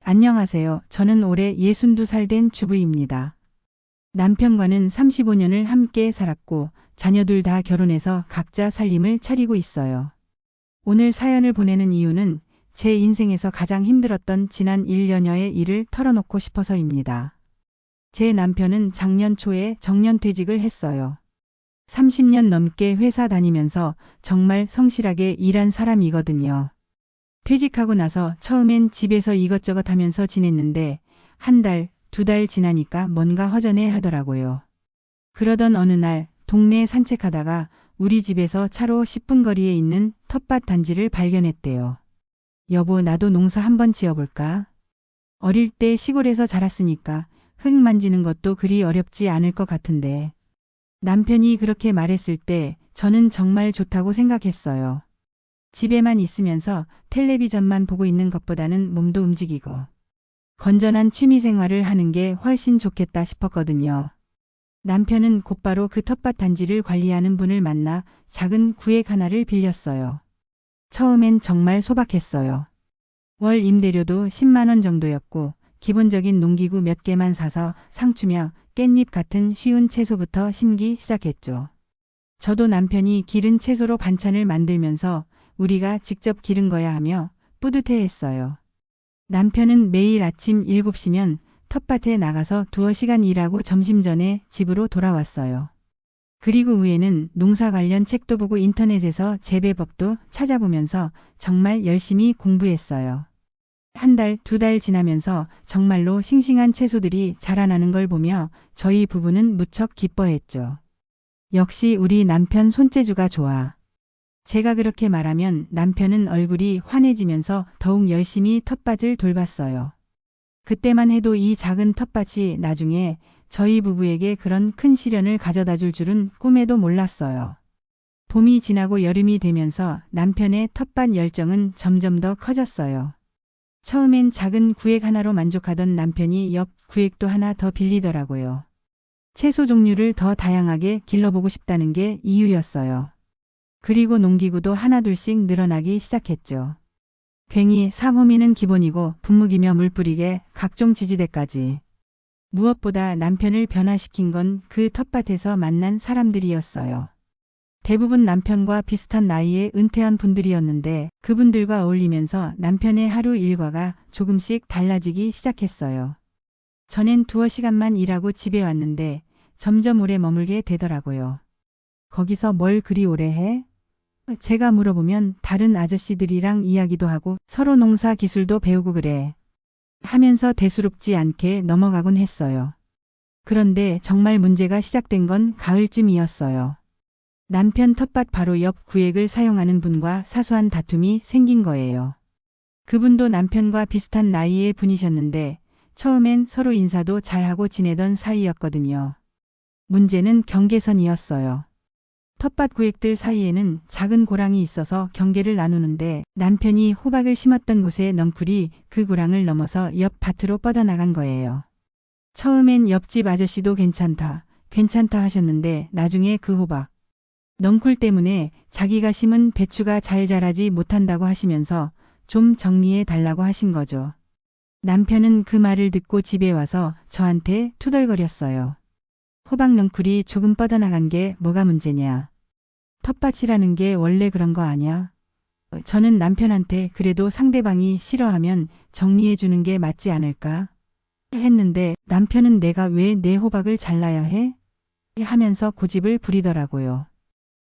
안녕하세요. 저는 올해 62살 된 주부입니다. 남편과는 35년을 함께 살았고 자녀들 다 결혼해서 각자 살림을 차리고 있어요. 오늘 사연을 보내는 이유는 제 인생에서 가장 힘들었던 지난 1년여의 일을 털어놓고 싶어서입니다. 제 남편은 작년 초에 정년퇴직을 했어요. 30년 넘게 회사 다니면서 정말 성실하게 일한 사람이거든요. 퇴직하고 나서 처음엔 집에서 이것저것 하면서 지냈는데 한 달, 두 달 지나니까 뭔가 허전해 하더라고요. 그러던 어느 날 동네 산책하다가 우리 집에서 차로 10분 거리에 있는 텃밭 단지를 발견했대요. 여보, 나도 농사 한번 지어볼까? 어릴 때 시골에서 자랐으니까 흙 만지는 것도 그리 어렵지 않을 것 같은데. 남편이 그렇게 말했을 때 저는 정말 좋다고 생각했어요. 집에만 있으면서 텔레비전만 보고 있는 것보다는 몸도 움직이고 건전한 취미 생활을 하는 게 훨씬 좋겠다 싶었거든요. 남편은 곧바로 그 텃밭 단지를 관리하는 분을 만나 작은 구획 하나를 빌렸어요. 처음엔 정말 소박했어요. 월 임대료도 10만 원 정도였고 기본적인 농기구 몇 개만 사서 상추며 깻잎 같은 쉬운 채소부터 심기 시작했죠. 저도 남편이 기른 채소로 반찬을 만들면서 우리가 직접 기른 거야 하며 뿌듯해했어요. 남편은 매일 아침 7시면 텃밭에 나가서 두어 시간 일하고 점심 전에 집으로 돌아왔어요. 그리고 후에는 농사 관련 책도 보고 인터넷에서 재배법도 찾아보면서 정말 열심히 공부했어요. 한 달, 두 달 지나면서 정말로 싱싱한 채소들이 자라나는 걸 보며 저희 부부는 무척 기뻐했죠. 역시 우리 남편 손재주가 좋아. 제가 그렇게 말하면 남편은 얼굴이 환해지면서 더욱 열심히 텃밭을 돌봤어요. 그때만 해도 이 작은 텃밭이 나중에 저희 부부에게 그런 큰 시련을 가져다 줄 줄은 꿈에도 몰랐어요. 봄이 지나고 여름이 되면서 남편의 텃밭 열정은 점점 더 커졌어요. 처음엔 작은 구획 하나로 만족하던 남편이 옆 구획도 하나 더 빌리더라고요. 채소 종류를 더 다양하게 길러보고 싶다는 게 이유였어요. 그리고 농기구도 하나둘씩 늘어나기 시작했죠. 괭이, 사모미는 기본이고 분무기며 물 뿌리개, 각종 지지대까지. 무엇보다 남편을 변화시킨 건 그 텃밭에서 만난 사람들이었어요. 대부분 남편과 비슷한 나이의 은퇴한 분들이었는데 그분들과 어울리면서 남편의 하루 일과가 조금씩 달라지기 시작했어요. 전엔 두어 시간만 일하고 집에 왔는데 점점 오래 머물게 되더라고요. 거기서 뭘 그리 오래 해? 제가 물어보면 다른 아저씨들이랑 이야기도 하고 서로 농사 기술도 배우고 그래. 하면서 대수롭지 않게 넘어가곤 했어요. 그런데 정말 문제가 시작된 건 가을쯤이었어요. 남편 텃밭 바로 옆 구획을 사용하는 분과 사소한 다툼이 생긴 거예요. 그분도 남편과 비슷한 나이의 분이셨는데 처음엔 서로 인사도 잘하고 지내던 사이였거든요. 문제는 경계선이었어요. 텃밭 구획들 사이에는 작은 고랑이 있어서 경계를 나누는데 남편이 호박을 심었던 곳의 넝쿨이 그 고랑을 넘어서 옆 밭으로 뻗어나간 거예요. 처음엔 옆집 아저씨도 괜찮다 하셨는데 나중에 그 호박, 넝쿨 때문에 자기가 심은 배추가 잘 자라지 못한다고 하시면서 좀 정리해 달라고 하신 거죠. 남편은 그 말을 듣고 집에 와서 저한테 투덜거렸어요. 호박 넝쿨이 조금 뻗어나간 게 뭐가 문제냐. 텃밭이라는 게 원래 그런 거 아냐. 저는 남편한테 그래도 상대방이 싫어하면 정리해 주는 게 맞지 않을까 했는데 남편은 내가 왜 내 호박을 잘라야 해? 하면서 고집을 부리더라고요.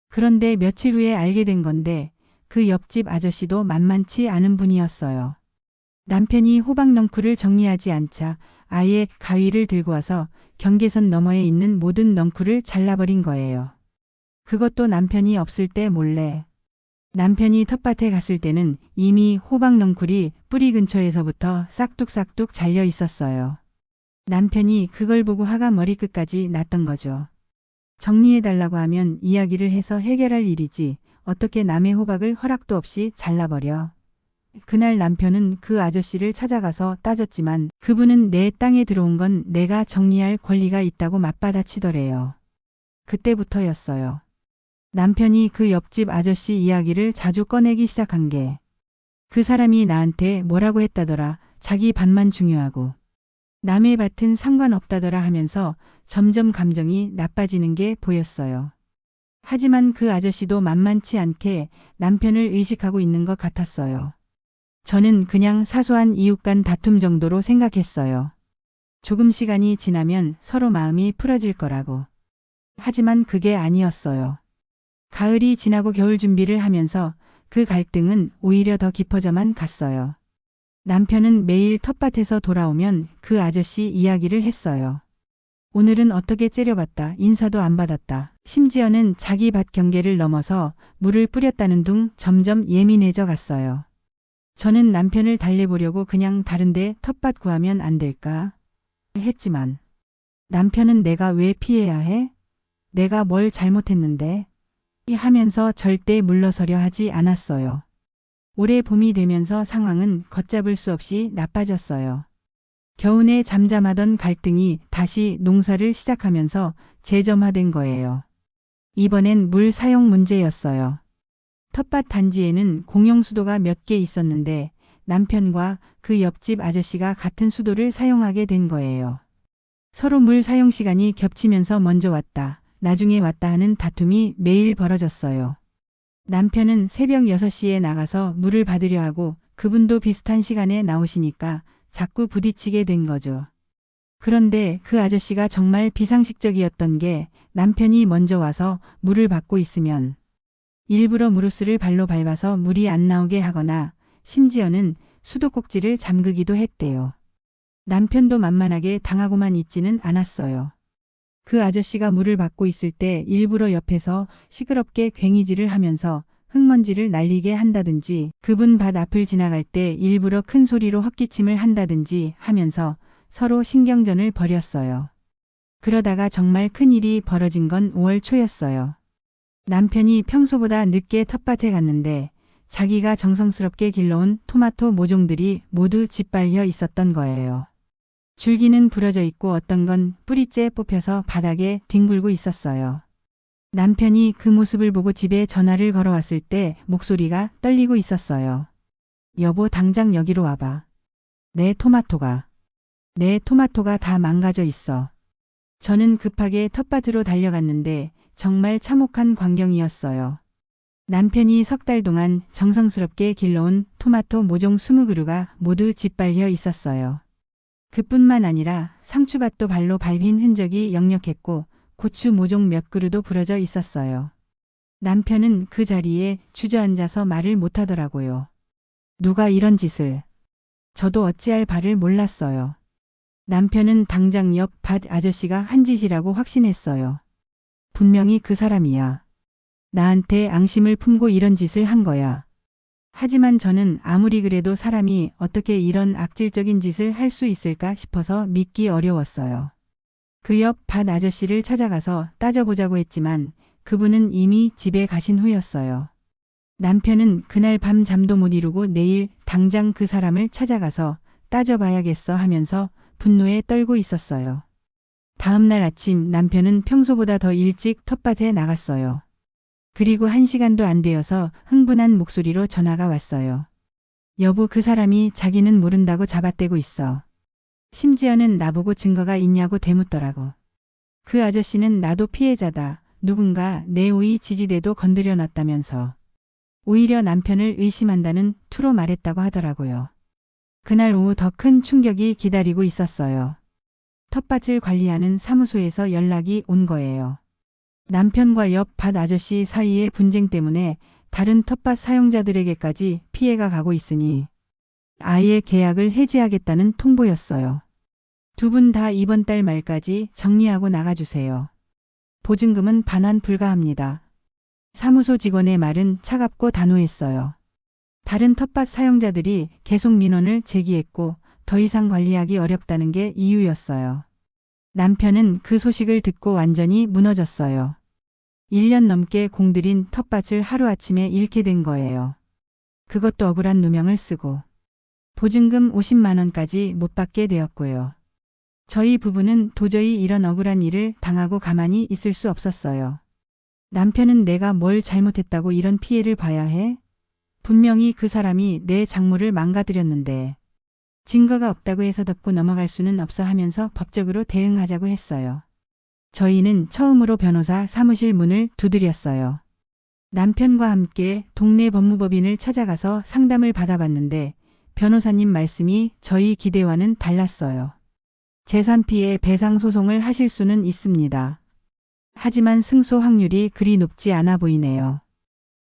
그런데 며칠 후에 알게 된 건데 그 옆집 아저씨도 만만치 않은 분이었어요. 남편이 호박 넝쿨을 정리하지 않자 아예 가위를 들고 와서 경계선 너머에 있는 모든 넝쿨을 잘라버린 거예요. 그것도 남편이 없을 때 몰래. 남편이 텃밭에 갔을 때는 이미 호박 넝쿨이 뿌리 근처에서부터 싹둑싹둑 잘려 있었어요. 남편이 그걸 보고 화가 머리끝까지 났던 거죠. 정리해달라고 하면 이야기를 해서 해결할 일이지 어떻게 남의 호박을 허락도 없이 잘라버려. 그날 남편은 그 아저씨를 찾아가서 따졌지만 그분은 내 땅에 들어온 건 내가 정리할 권리가 있다고 맞받아치더래요. 그때부터였어요. 남편이 그 옆집 아저씨 이야기를 자주 꺼내기 시작한 게 그 사람이 나한테 뭐라고 했다더라. 자기 밭만 중요하고 남의 밭은 상관없다더라 하면서 점점 감정이 나빠지는 게 보였어요. 하지만 그 아저씨도 만만치 않게 남편을 의식하고 있는 것 같았어요. 저는 그냥 사소한 이웃 간 다툼 정도로 생각했어요. 조금 시간이 지나면 서로 마음이 풀어질 거라고. 하지만 그게 아니었어요. 가을이 지나고 겨울 준비를 하면서 그 갈등은 오히려 더 깊어져만 갔어요. 남편은 매일 텃밭에서 돌아오면 그 아저씨 이야기를 했어요. 오늘은 어떻게 째려봤다. 인사도 안 받았다. 심지어는 자기 밭 경계를 넘어서 물을 뿌렸다는 둥 점점 예민해져 갔어요. 저는 남편을 달래보려고 그냥 다른데 텃밭 구하면 안 될까 했지만 남편은 내가 왜 피해야 해? 내가 뭘 잘못했는데? 하면서 절대 물러서려 하지 않았어요. 올해 봄이 되면서 상황은 걷잡을 수 없이 나빠졌어요. 겨우내 잠잠하던 갈등이 다시 농사를 시작하면서 재점화된 거예요. 이번엔 물 사용 문제였어요. 텃밭 단지에는 공용 수도가 몇 개 있었는데 남편과 그 옆집 아저씨가 같은 수도를 사용하게 된 거예요. 서로 물 사용 시간이 겹치면서 먼저 왔다, 나중에 왔다 하는 다툼이 매일 벌어졌어요. 남편은 새벽 6시에 나가서 물을 받으려 하고 그분도 비슷한 시간에 나오시니까 자꾸 부딪히게 된 거죠. 그런데 그 아저씨가 정말 비상식적이었던 게 남편이 먼저 와서 물을 받고 있으면 일부러 무루스를 발로 밟아서 물이 안 나오게 하거나 심지어는 수도꼭지를 잠그기도 했대요. 남편도 만만하게 당하고만 있지는 않았어요. 그 아저씨가 물을 받고 있을 때 일부러 옆에서 시끄럽게 괭이질을 하면서 흙먼지를 날리게 한다든지 그분 밭 앞을 지나갈 때 일부러 큰 소리로 헛기침을 한다든지 하면서 서로 신경전을 벌였어요. 그러다가 정말 큰일이 벌어진 건 5월 초였어요. 남편이 평소보다 늦게 텃밭에 갔는데 자기가 정성스럽게 길러온 토마토 모종들이 모두 짓밟혀 있었던 거예요. 줄기는 부러져 있고 어떤 건 뿌리째 뽑혀서 바닥에 뒹굴고 있었어요. 남편이 그 모습을 보고 집에 전화를 걸어왔을 때 목소리가 떨리고 있었어요. 여보, 당장 여기로 와봐. 내 토마토가 다 망가져 있어. 저는 급하게 텃밭으로 달려갔는데 정말 참혹한 광경이었어요. 남편이 3달 동안 정성스럽게 길러온 토마토 모종 20그루가 모두 짓밟혀 있었어요. 그뿐만 아니라 상추밭도 발로 밟힌 흔적이 역력했고 고추 모종 몇 그루도 부러져 있었어요. 남편은 그 자리에 주저앉아서 말을 못하더라고요. 누가 이런 짓을. 저도 어찌할 바를 몰랐어요. 남편은 당장 옆 밭 아저씨가 한 짓이라고 확신했어요. 분명히 그 사람이야. 나한테 앙심을 품고 이런 짓을 한 거야. 하지만 저는 아무리 그래도 사람이 어떻게 이런 악질적인 짓을 할 수 있을까 싶어서 믿기 어려웠어요. 그 옆 밭 아저씨를 찾아가서 따져보자고 했지만 그분은 이미 집에 가신 후였어요. 남편은 그날 밤 잠도 못 이루고 내일 당장 그 사람을 찾아가서 따져봐야겠어 하면서 분노에 떨고 있었어요. 다음 날 아침 남편은 평소보다 더 일찍 텃밭에 나갔어요. 그리고 1시간도 안 되어서 흥분한 목소리로 전화가 왔어요. 여보, 그 사람이 자기는 모른다고 잡아떼고 있어. 심지어는 나보고 증거가 있냐고 대묻더라고. 그 아저씨는 나도 피해자다. 누군가 내 오이 지지대도 건드려 놨다면서. 오히려 남편을 의심한다는 투로 말했다고 하더라고요. 그날 오후 더 큰 충격이 기다리고 있었어요. 텃밭을 관리하는 사무소에서 연락이 온 거예요. 남편과 옆 밭 아저씨 사이의 분쟁 때문에 다른 텃밭 사용자들에게까지 피해가 가고 있으니 아예 계약을 해지하겠다는 통보였어요. 두 분 다 이번 달 말까지 정리하고 나가주세요. 보증금은 반환 불가합니다. 사무소 직원의 말은 차갑고 단호했어요. 다른 텃밭 사용자들이 계속 민원을 제기했고 더 이상 관리하기 어렵다는 게 이유였어요. 남편은 그 소식을 듣고 완전히 무너졌어요. 1년 넘게 공들인 텃밭을 하루아침에 잃게 된 거예요. 그것도 억울한 누명을 쓰고. 보증금 50만 원까지 못 받게 되었고요. 저희 부부는 도저히 이런 억울한 일을 당하고 가만히 있을 수 없었어요. 남편은 내가 뭘 잘못했다고 이런 피해를 봐야 해? 분명히 그 사람이 내 작물을 망가뜨렸는데. 증거가 없다고 해서 덮고 넘어갈 수는 없어 하면서 법적으로 대응하자고 했어요. 저희는 처음으로 변호사 사무실 문을 두드렸어요. 남편과 함께 동네 법무법인을 찾아가서 상담을 받아봤는데 변호사님 말씀이 저희 기대와는 달랐어요. 재산 피해 배상 소송을 하실 수는 있습니다. 하지만 승소 확률이 그리 높지 않아 보이네요.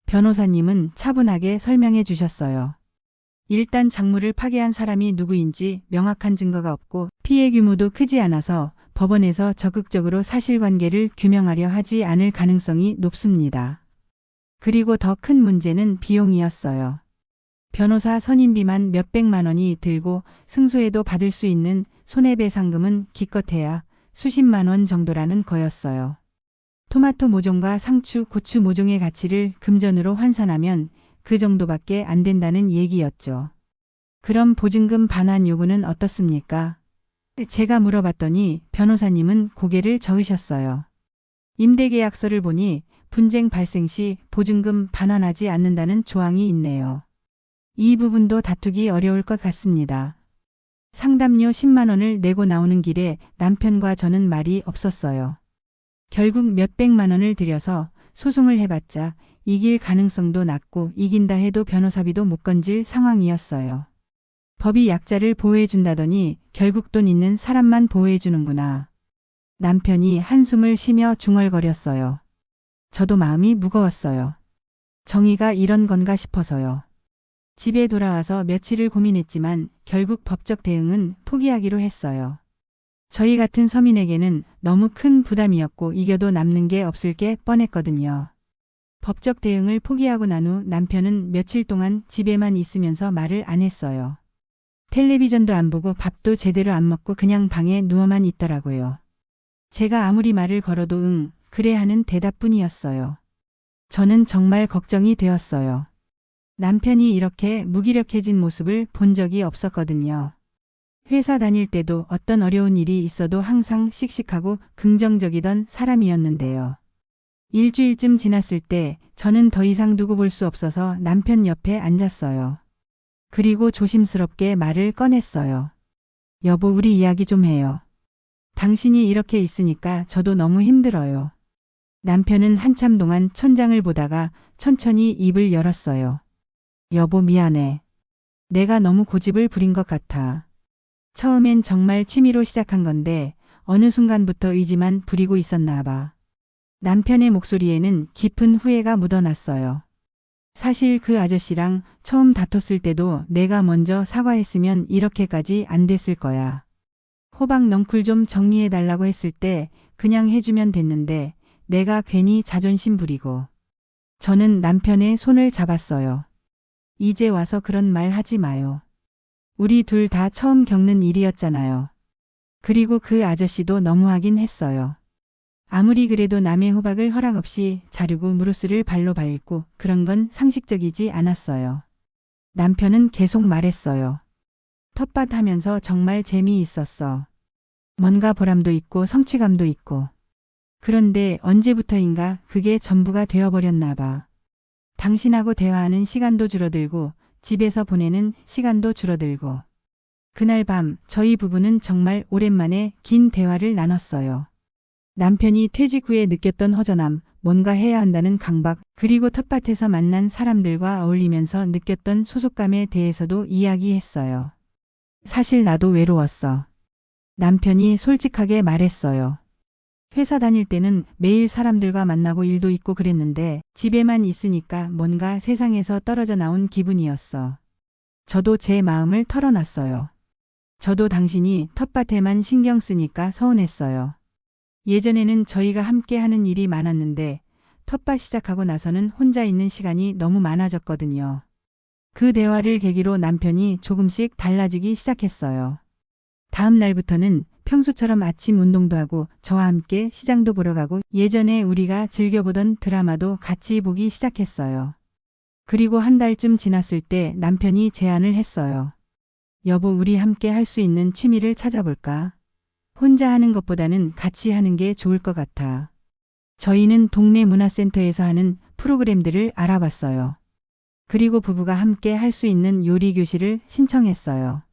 변호사님은 차분하게 설명해 주셨어요. 일단 작물을 파괴한 사람이 누구인지 명확한 증거가 없고 피해 규모도 크지 않아서 법원에서 적극적으로 사실관계를 규명하려 하지 않을 가능성이 높습니다. 그리고 더 큰 문제는 비용이었어요. 변호사 선임비만 몇백만 원이 들고 승소해도 받을 수 있는 손해배상금은 기껏해야 수십만 원 정도라는 거였어요. 토마토 모종과 상추, 고추 모종의 가치를 금전으로 환산하면 그 정도밖에 안 된다는 얘기였죠. 그럼 보증금 반환 요구는 어떻습니까? 제가 물어봤더니 변호사님은 고개를 저으셨어요. 임대계약서를 보니 분쟁 발생 시 보증금 반환하지 않는다는 조항이 있네요. 이 부분도 다투기 어려울 것 같습니다. 상담료 10만 원을 내고 나오는 길에 남편과 저는 말이 없었어요. 결국 몇백만 원을 들여서 소송을 해봤자 이길 가능성도 낮고 이긴다 해도 변호사비도 못 건질 상황이었어요. 법이 약자를 보호해준다더니 결국 돈 있는 사람만 보호해주는구나. 남편이 한숨을 쉬며 중얼거렸어요. 저도 마음이 무거웠어요. 정의가 이런 건가 싶어서요. 집에 돌아와서 며칠을 고민했지만 결국 법적 대응은 포기하기로 했어요. 저희 같은 서민에게는 너무 큰 부담이었고 이겨도 남는 게 없을 게 뻔했거든요. 법적 대응을 포기하고 난 후 남편은 며칠 동안 집에만 있으면서 말을 안 했어요. 텔레비전도 안 보고 밥도 제대로 안 먹고 그냥 방에 누워만 있더라고요. 제가 아무리 말을 걸어도 응, 그래 하는 대답뿐이었어요. 저는 정말 걱정이 되었어요. 남편이 이렇게 무기력해진 모습을 본 적이 없었거든요. 회사 다닐 때도 어떤 어려운 일이 있어도 항상 씩씩하고 긍정적이던 사람이었는데요. 일주일쯤 지났을 때 저는 더 이상 두고 볼 수 없어서 남편 옆에 앉았어요. 그리고 조심스럽게 말을 꺼냈어요. 여보, 우리 이야기 좀 해요. 당신이 이렇게 있으니까 저도 너무 힘들어요. 남편은 한참 동안 천장을 보다가 천천히 입을 열었어요. 여보, 미안해. 내가 너무 고집을 부린 것 같아. 처음엔 정말 취미로 시작한 건데 어느 순간부터 의지만 부리고 있었나 봐. 남편의 목소리에는 깊은 후회가 묻어났어요. 사실 그 아저씨랑 처음 다퉜을 때도 내가 먼저 사과했으면 이렇게까지 안 됐을 거야. 호박 넝쿨 좀 정리해달라고 했을 때 그냥 해주면 됐는데 내가 괜히 자존심 부리고. 저는 남편의 손을 잡았어요. 이제 와서 그런 말 하지 마요. 우리 둘 다 처음 겪는 일이었잖아요. 그리고 그 아저씨도 너무하긴 했어요. 아무리 그래도 남의 호박을 허락 없이 자르고 무로스를 발로 밟고 그런 건 상식적이지 않았어요. 남편은 계속 말했어요. 텃밭하면서 정말 재미있었어. 뭔가 보람도 있고 성취감도 있고. 그런데 언제부터인가 그게 전부가 되어버렸나 봐. 당신하고 대화하는 시간도 줄어들고 집에서 보내는 시간도 줄어들고. 그날 밤 저희 부부는 정말 오랜만에 긴 대화를 나눴어요. 남편이 퇴직 후에 느꼈던 허전함, 뭔가 해야 한다는 강박, 그리고 텃밭에서 만난 사람들과 어울리면서 느꼈던 소속감에 대해서도 이야기했어요. 사실 나도 외로웠어. 남편이 솔직하게 말했어요. 회사 다닐 때는 매일 사람들과 만나고 일도 있고 그랬는데 집에만 있으니까 뭔가 세상에서 떨어져 나온 기분이었어. 저도 제 마음을 털어놨어요. 저도 당신이 텃밭에만 신경 쓰니까 서운했어요. 예전에는 저희가 함께 하는 일이 많았는데 텃밭 시작하고 나서는 혼자 있는 시간이 너무 많아졌거든요. 그 대화를 계기로 남편이 조금씩 달라지기 시작했어요. 다음 날부터는 평소처럼 아침 운동도 하고 저와 함께 시장도 보러 가고 예전에 우리가 즐겨보던 드라마도 같이 보기 시작했어요. 그리고 한 달쯤 지났을 때 남편이 제안을 했어요. 여보, 우리 함께 할 수 있는 취미를 찾아볼까? 혼자 하는 것보다는 같이 하는 게 좋을 것 같아. 저희는 동네 문화센터에서 하는 프로그램들을 알아봤어요. 그리고 부부가 함께 할 수 있는 요리 교실을 신청했어요.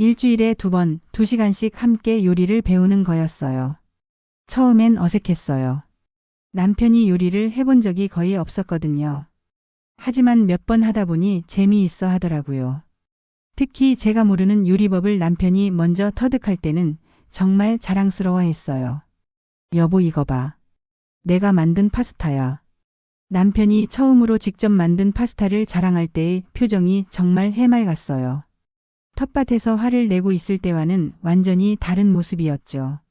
일주일에 2번, 2시간씩 함께 요리를 배우는 거였어요. 처음엔 어색했어요. 남편이 요리를 해본 적이 거의 없었거든요. 하지만 몇 번 하다 보니 재미있어 하더라고요. 특히 제가 모르는 요리법을 남편이 먼저 터득할 때는 정말 자랑스러워 했어요. 여보, 이거 봐. 내가 만든 파스타야. 남편이 처음으로 직접 만든 파스타를 자랑할 때의 표정이 정말 해맑았어요. 텃밭에서 화를 내고 있을 때와는 완전히 다른 모습이었죠.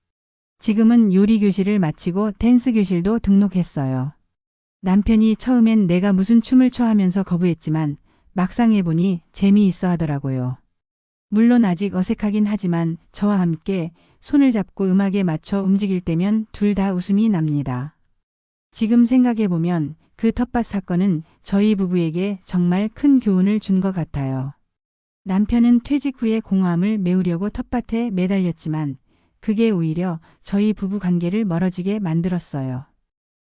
지금은 요리 교실을 마치고 댄스 교실도 등록했어요. 남편이 처음엔 내가 무슨 춤을 춰 하면서 거부했지만 막상 해보니 재미있어 하더라고요. 물론 아직 어색하긴 하지만 저와 함께 손을 잡고 음악에 맞춰 움직일 때면 둘 다 웃음이 납니다. 지금 생각해보면 그 텃밭 사건은 저희 부부에게 정말 큰 교훈을 준 것 같아요. 남편은 퇴직 후에 공허함을 메우려고 텃밭에 매달렸지만 그게 오히려 저희 부부 관계를 멀어지게 만들었어요.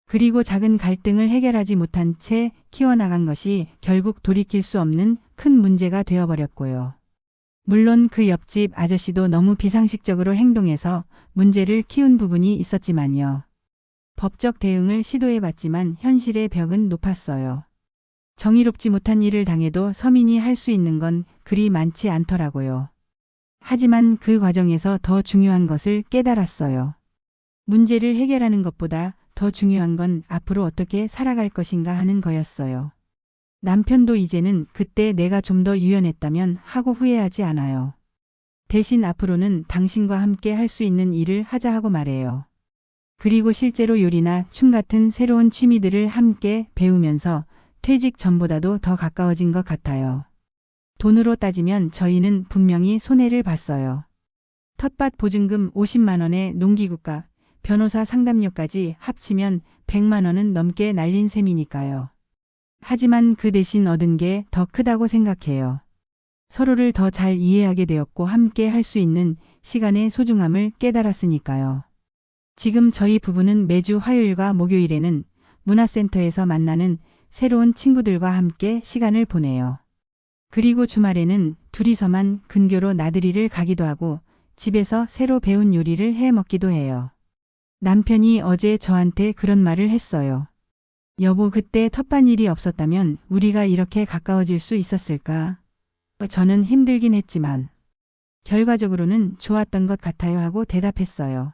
그리고 작은 갈등을 해결하지 못한 채 키워나간 것이 결국 돌이킬 수 없는 큰 문제가 되어버렸고요. 물론 그 옆집 아저씨도 너무 비상식적으로 행동해서 문제를 키운 부분이 있었지만요. 법적 대응을 시도해봤지만 현실의 벽은 높았어요. 정의롭지 못한 일을 당해도 서민이 할 수 있는 건 그리 많지 않더라고요. 하지만 그 과정에서 더 중요한 것을 깨달았어요. 문제를 해결하는 것보다 더 중요한 건 앞으로 어떻게 살아갈 것인가 하는 거였어요. 남편도 이제는 그때 내가 좀 더 유연했다면 하고 후회하지 않아요. 대신 앞으로는 당신과 함께 할 수 있는 일을 하자 하고 말해요. 그리고 실제로 요리나 춤 같은 새로운 취미들을 함께 배우면서 퇴직 전보다도 더 가까워진 것 같아요. 돈으로 따지면 저희는 분명히 손해를 봤어요. 텃밭 보증금 50만 원에 농기구값, 변호사 상담료까지 합치면 100만 원은 넘게 날린 셈이니까요. 하지만 그 대신 얻은 게 더 크다고 생각해요. 서로를 더 잘 이해하게 되었고 함께 할 수 있는 시간의 소중함을 깨달았으니까요. 지금 저희 부부는 매주 화요일과 목요일에는 문화센터에서 만나는 새로운 친구들과 함께 시간을 보내요. 그리고 주말에는 둘이서만 근교로 나들이를 가기도 하고 집에서 새로 배운 요리를 해 먹기도 해요. 남편이 어제 저한테 그런 말을 했어요. 여보, 그때 텃밭 일이 없었다면 우리가 이렇게 가까워질 수 있었을까? 저는 힘들긴 했지만 결과적으로는 좋았던 것 같아요 하고 대답했어요.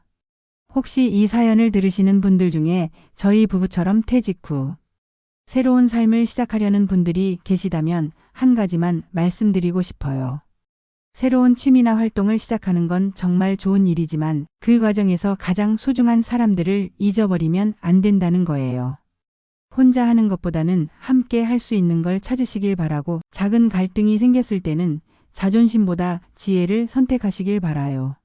혹시 이 사연을 들으시는 분들 중에 저희 부부처럼 퇴직 후 새로운 삶을 시작하려는 분들이 계시다면 한 가지만 말씀드리고 싶어요. 새로운 취미나 활동을 시작하는 건 정말 좋은 일이지만 그 과정에서 가장 소중한 사람들을 잊어버리면 안 된다는 거예요. 혼자 하는 것보다는 함께 할 수 있는 걸 찾으시길 바라고 작은 갈등이 생겼을 때는 자존심보다 지혜를 선택하시길 바라요.